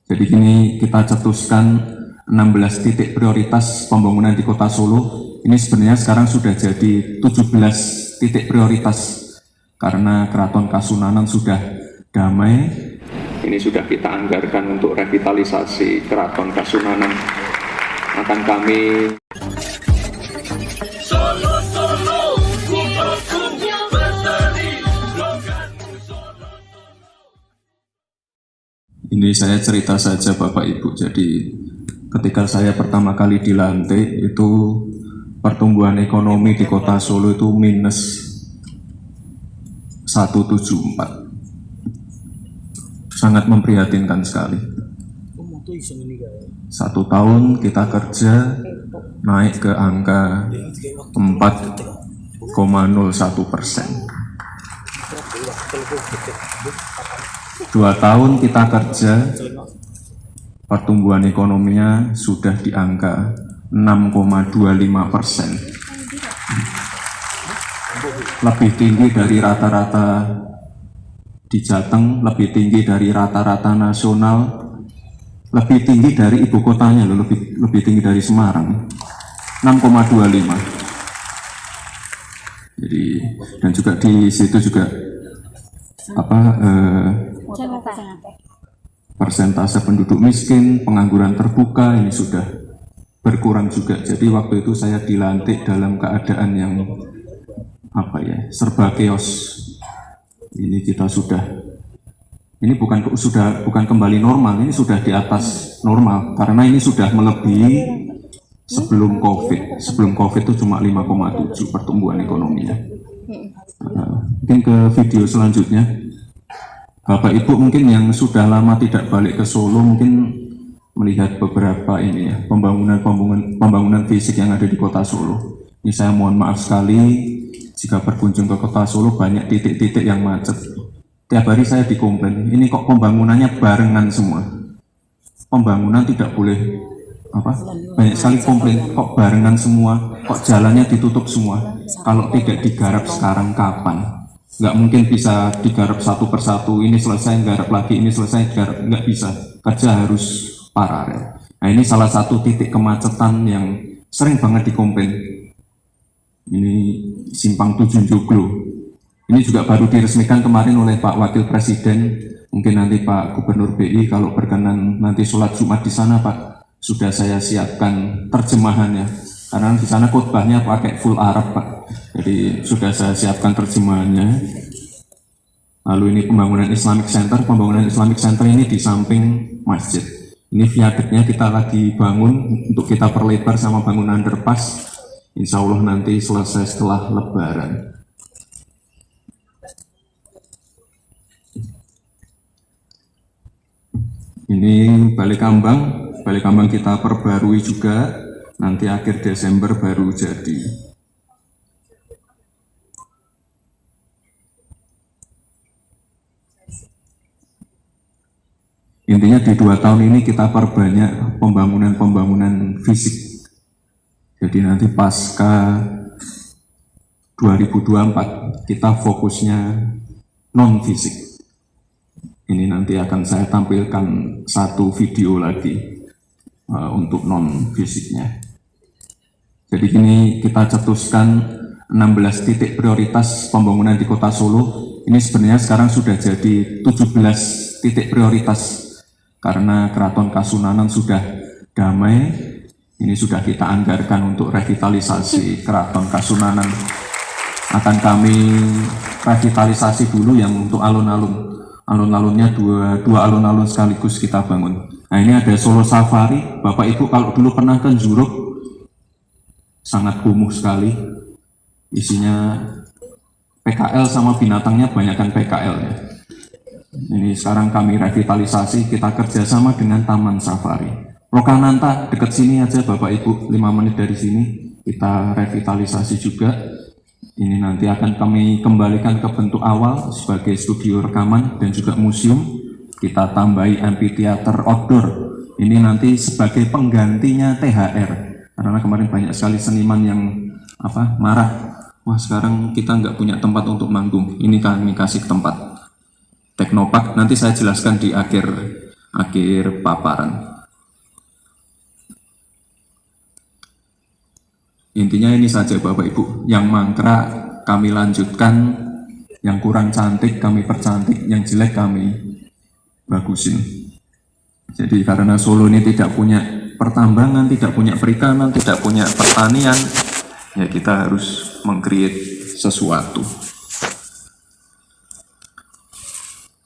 Jadi kini kita cetuskan 16 titik prioritas pembangunan di Kota Solo. Ini sebenarnya sekarang sudah jadi 17 titik prioritas karena Keraton Kasunanan sudah damai. Ini sudah kita anggarkan untuk revitalisasi Keraton Kasunanan. Akan kami Ini saya cerita saja Bapak Ibu. Jadi ketika saya pertama kali dilantik itu pertumbuhan ekonomi di Kota Solo itu minus 174. Sangat memprihatinkan sekali. 1 tahun kita kerja naik ke angka 4,01%. 2 tahun kita kerja, pertumbuhan ekonominya sudah di angka 6,25%. Lebih tinggi dari rata-rata di Jateng, lebih tinggi dari rata-rata nasional, lebih tinggi dari ibu kotanya loh, lebih tinggi dari Semarang, 6,25. Jadi dan juga di situ juga persentase penduduk miskin, pengangguran terbuka ini sudah berkurang juga. Jadi waktu itu saya dilantik dalam keadaan yang serba chaos. Ini kita ini bukan kembali normal, ini sudah di atas normal karena ini sudah melebihi sebelum COVID. Sebelum COVID itu cuma 5,7 pertumbuhan ekonominya. Mungkin ke video selanjutnya. Bapak Ibu mungkin yang sudah lama tidak balik ke Solo mungkin melihat beberapa pembangunan fisik yang ada di Kota Solo. Ini saya mohon maaf sekali jika berkunjung ke Kota Solo banyak titik-titik yang macet. Tiap hari saya dikomplain, ini kok pembangunannya barengan semua. Pembangunan tidak boleh banyak sekali komplain, kok barengan semua, kok jalannya ditutup semua. Kalau tidak digarap sekarang kapan? Nggak mungkin bisa digarap satu persatu, ini selesai, garap lagi, ini selesai, garap, nggak bisa. Kerja harus paralel. Nah ini salah satu titik kemacetan yang sering banget dikomplain. Ini Simpang 7 Joglo. Ini juga baru diresmikan kemarin oleh Pak Wakil Presiden. Mungkin nanti Pak Gubernur BI kalau berkenan nanti sholat Jumat di sana Pak, sudah saya siapkan terjemahannya. Karena di sana khotbahnya pakai full Arab Pak. Jadi sudah saya siapkan terjemahannya. Lalu ini pembangunan Islamic Center. Pembangunan Islamic Center ini di samping masjid. Ini viaduknya kita lagi bangun untuk kita perlebar sama bangunan underpass. Insya Allah nanti selesai setelah Lebaran. Ini Balekambang kita perbarui juga, nanti akhir Desember baru jadi. Intinya di 2 tahun ini kita perbanyak pembangunan fisik. Jadi nanti pasca 2024 kita fokusnya non fisik. Ini nanti akan saya tampilkan satu video lagi untuk non fisiknya. Jadi kini kita cetuskan 16 titik prioritas pembangunan di Kota Solo. Ini sebenarnya sekarang sudah jadi 17 titik prioritas karena Keraton Kasunanan sudah damai. Ini sudah kita anggarkan untuk revitalisasi Keraton Kasunanan. Akan kami revitalisasi dulu yang untuk alun-alun. Alun-alunnya dua alun-alun sekaligus kita bangun. Nah ini ada Solo Safari. Bapak Ibu kalau dulu pernah ke Juruk, sangat kumuh sekali. Isinya PKL sama binatangnya banyakkan PKL ya. Ini sekarang kami revitalisasi, kita kerjasama dengan Taman Safari. Lokananta dekat sini aja Bapak Ibu, 5 menit dari sini kita revitalisasi juga. Ini nanti akan kami kembalikan ke bentuk awal sebagai studio rekaman dan juga museum. Kita tambahi amphitheater outdoor. Ini nanti sebagai penggantinya THR. Karena kemarin banyak sekali seniman yang marah. Wah sekarang kita nggak punya tempat untuk manggung. Ini kami kasih tempat. Teknopark nanti saya jelaskan di akhir akhir paparan. Intinya ini saja Bapak Ibu, yang mangkrak kami lanjutkan, yang kurang cantik kami percantik, yang jelek kami bagusin. Jadi karena Solo ini tidak punya pertambangan, tidak punya perikanan, tidak punya pertanian, ya kita harus meng-create sesuatu.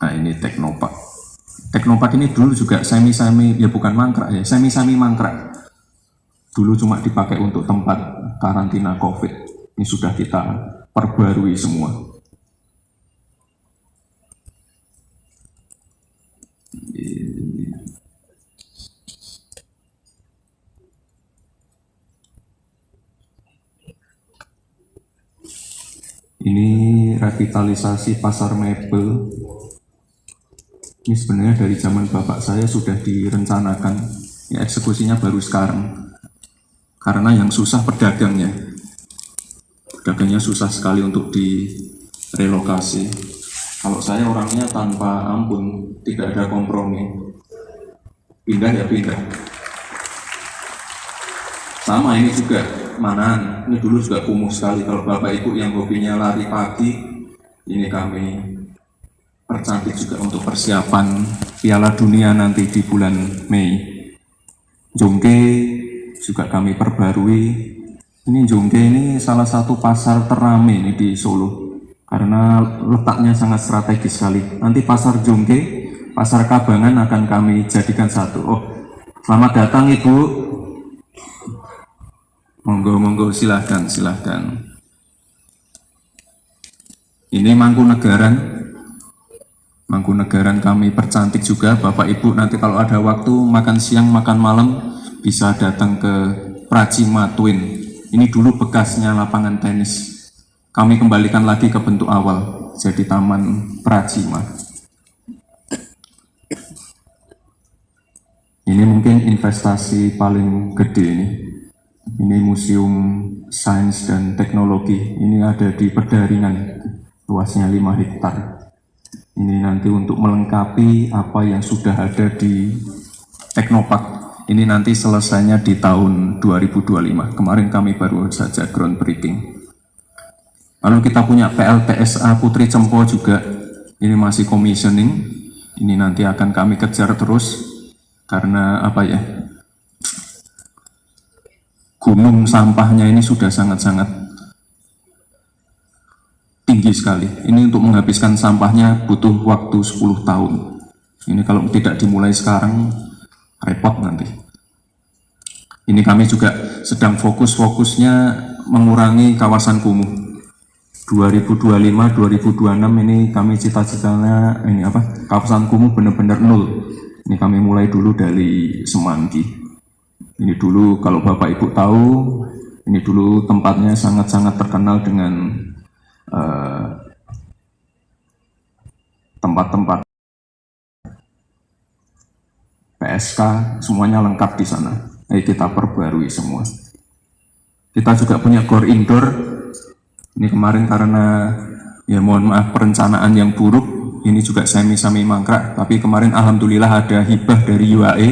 Nah ini Teknopark. Teknopark ini dulu juga semi-semi, ya bukan mangkrak ya, semi-semi mangkrak. Dulu cuma dipakai untuk tempat karantina COVID. Ini sudah kita perbarui semua. Ini revitalisasi pasar mebel. Ini sebenarnya dari zaman bapak saya sudah direncanakan. Ya, eksekusinya baru sekarang. Karena yang susah pedagangnya. Pedagangnya susah sekali untuk direlokasi. Kalau saya orangnya tanpa ampun, tidak ada kompromi. Pindah ya pindah. Sama ini juga Manan, ini dulu juga kumuh sekali. Kalau Bapak Ibu yang hobinya lari pagi, ini kami percantik juga untuk persiapan Piala Dunia nanti di bulan Mei. Jongke juga kami perbarui. Ini Jongke ini salah satu pasar terame ini di Solo, karena letaknya sangat strategis sekali. Nanti pasar Jongke, pasar Kabangan akan kami jadikan satu. Oh, selamat datang Ibu. Monggo, silahkan. Ini Mangkunegaran kami percantik juga. Bapak Ibu nanti kalau ada waktu makan siang, makan malam bisa datang ke Pracima Twin. Ini dulu bekasnya lapangan tenis. Kami kembalikan lagi ke bentuk awal, jadi Taman Pracima. Ini mungkin investasi paling gede ini. Ini Museum Sains dan Teknologi, ini ada di Pedaringan, luasnya 5 hektar. Ini nanti untuk melengkapi apa yang sudah ada di Teknopark. Ini nanti selesainya di tahun 2025. Kemarin kami baru saja groundbreaking. Lalu kita punya PLTSA Putri Cempo juga, ini masih commissioning. Ini nanti akan kami kejar terus, karena apa ya, gunung sampahnya ini sudah sangat-sangat tinggi sekali. Ini untuk menghabiskan sampahnya butuh waktu 10 tahun. Ini kalau tidak dimulai sekarang, repot nanti. Ini kami juga sedang fokusnya mengurangi kawasan kumuh. 2025-2026 ini kami cita-citanya ini apa? Kawasan kumuh benar-benar nol. Ini kami mulai dulu dari Semanggi. Ini dulu kalau Bapak Ibu tahu, ini dulu tempatnya sangat-sangat terkenal dengan tempat-tempat PSK, semuanya lengkap di sana. Kita perbarui semua. Kita juga punya gor indoor. Ini kemarin karena ya mohon maaf perencanaan yang buruk, ini juga semi-semi mangkrak. Tapi kemarin alhamdulillah ada hibah dari UAE.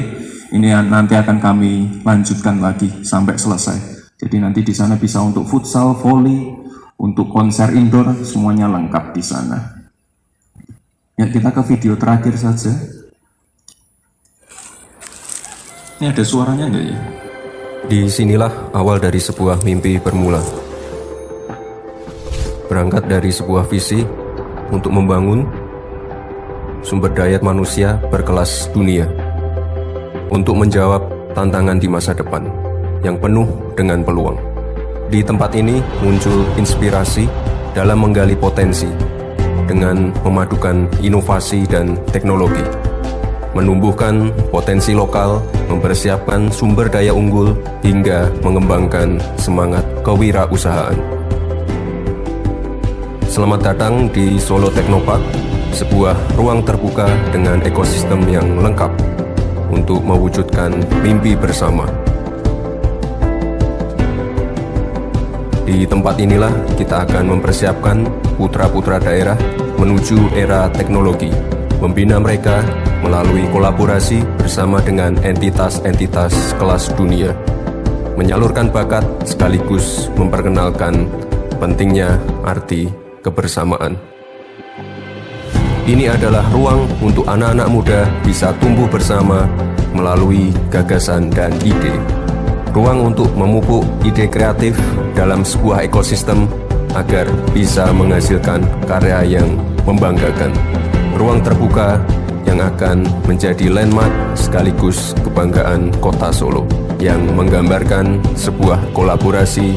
Ini nanti akan kami lanjutkan lagi sampai selesai. Jadi nanti di sana bisa untuk futsal, volley, untuk konser indoor, semuanya lengkap di sana. Ya, kita ke video terakhir saja. Ini ada suaranya enggak ya? Disinilah awal dari sebuah mimpi bermula. Berangkat dari sebuah visi untuk membangun sumber daya manusia berkelas dunia, untuk menjawab tantangan di masa depan yang penuh dengan peluang. Di tempat ini muncul inspirasi dalam menggali potensi dengan memadukan inovasi dan teknologi, menumbuhkan potensi lokal, mempersiapkan sumber daya unggul, hingga mengembangkan semangat kewirausahaan. Selamat datang di Solo Teknopark, sebuah ruang terbuka dengan ekosistem yang lengkap untuk mewujudkan mimpi bersama. Di tempat inilah kita akan mempersiapkan putra-putra daerah menuju era teknologi, membina mereka melalui kolaborasi bersama dengan entitas-entitas kelas dunia, menyalurkan bakat sekaligus memperkenalkan pentingnya arti kebersamaan. Ini adalah ruang untuk anak-anak muda bisa tumbuh bersama melalui gagasan dan ide. Ruang untuk memupuk ide kreatif dalam sebuah ekosistem agar bisa menghasilkan karya yang membanggakan. Ruang terbuka yang akan menjadi landmark sekaligus kebanggaan Kota Solo yang menggambarkan sebuah kolaborasi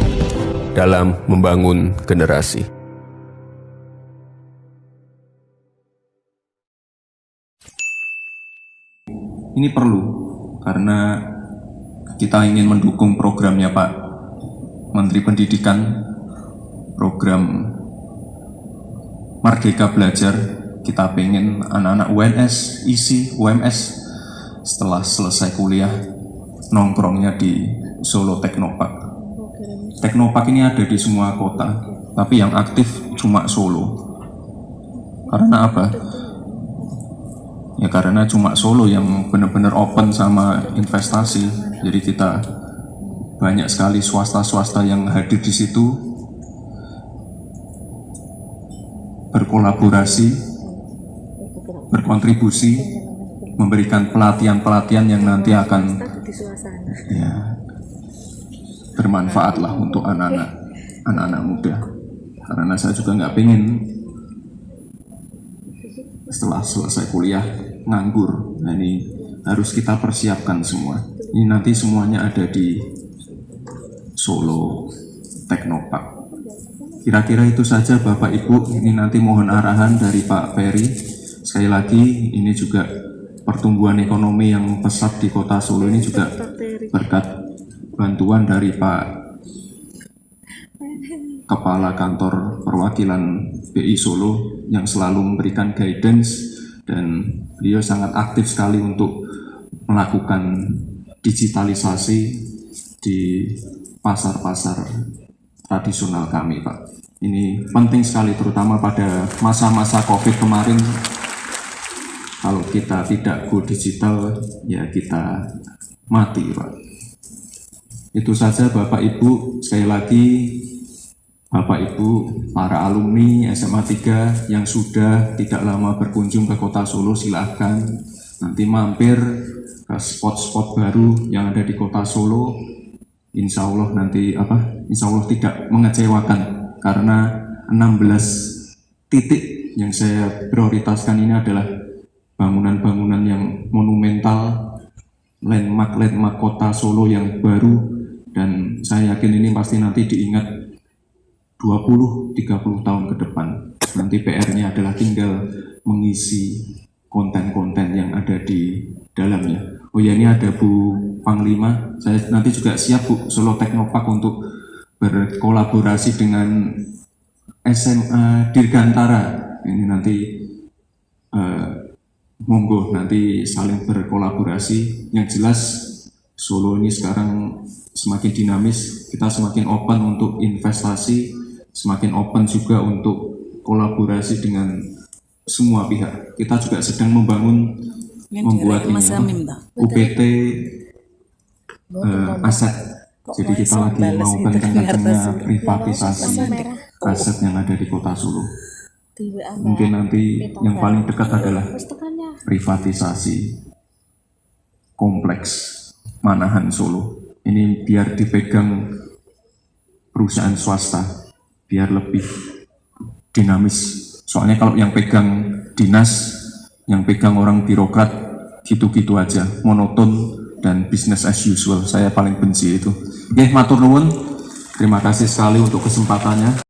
dalam membangun generasi. Ini perlu karena kita ingin mendukung programnya Pak Menteri Pendidikan, program Merdeka Belajar. Kita pengen anak-anak UNS, ISI, UMS setelah selesai kuliah nongkrongnya di Solo Teknopark. Teknopark ini ada di semua kota, tapi yang aktif cuma Solo. Karena apa? Ya karena cuma Solo yang benar-benar open sama investasi. Jadi kita banyak sekali swasta-swasta yang hadir di situ, berkolaborasi, berkontribusi, memberikan pelatihan-pelatihan yang nanti akan ya, bermanfaat lah untuk anak-anak muda. Karena saya juga nggak pengen setelah selesai kuliah nganggur. Nah, ini harus kita persiapkan semua. Ini nanti semuanya ada di Solo Teknopark. Kira-kira itu saja Bapak Ibu. Ini nanti mohon arahan dari Pak Ferry. Sekali lagi ini juga pertumbuhan ekonomi yang pesat di Kota Solo ini juga berkat bantuan dari Pak Kepala Kantor Perwakilan BI Solo yang selalu memberikan guidance, dan beliau sangat aktif sekali untuk melakukan digitalisasi di pasar-pasar tradisional kami Pak. Ini penting sekali terutama pada masa-masa COVID kemarin. Kalau kita tidak go digital ya kita mati Pak. Itu saja Bapak Ibu. Sekali lagi Bapak Ibu, para alumni SMA 3 yang sudah tidak lama berkunjung ke Kota Solo, silahkan nanti mampir ke spot-spot baru yang ada di Kota Solo. Insya Allah nanti Insya Allah tidak mengecewakan karena 16 titik yang saya prioritaskan ini adalah bangunan-bangunan yang monumental, landmark Kota Solo yang baru, dan saya yakin ini pasti nanti diingat 20-30 tahun ke depan. Nanti PR-nya adalah tinggal mengisi konten-konten yang ada di dalamnya. Oh ya, ini ada Bu Panglima. Saya nanti juga siap Bu, Solo Teknopark untuk berkolaborasi dengan SMA Dirgantara. Ini nanti monggo nanti saling berkolaborasi. Yang jelas Solo ini sekarang semakin dinamis, kita semakin open untuk investasi, semakin open juga untuk kolaborasi dengan semua pihak. Kita juga sedang membuat ini, UPT aset. Jadi kita lagi mau kenceng-kencengnya privatisasi aset yang ada di Kota Solo. Mungkin nanti yang paling dekat adalah privatisasi kompleks Manahan Solo. Ini biar dipegang perusahaan swasta, biar lebih dinamis. Soalnya kalau yang pegang dinas, yang pegang orang birokrat, gitu-gitu aja, monoton dan business as usual. Saya paling benci itu. Oke, matur nuwun. Terima kasih sekali untuk kesempatannya.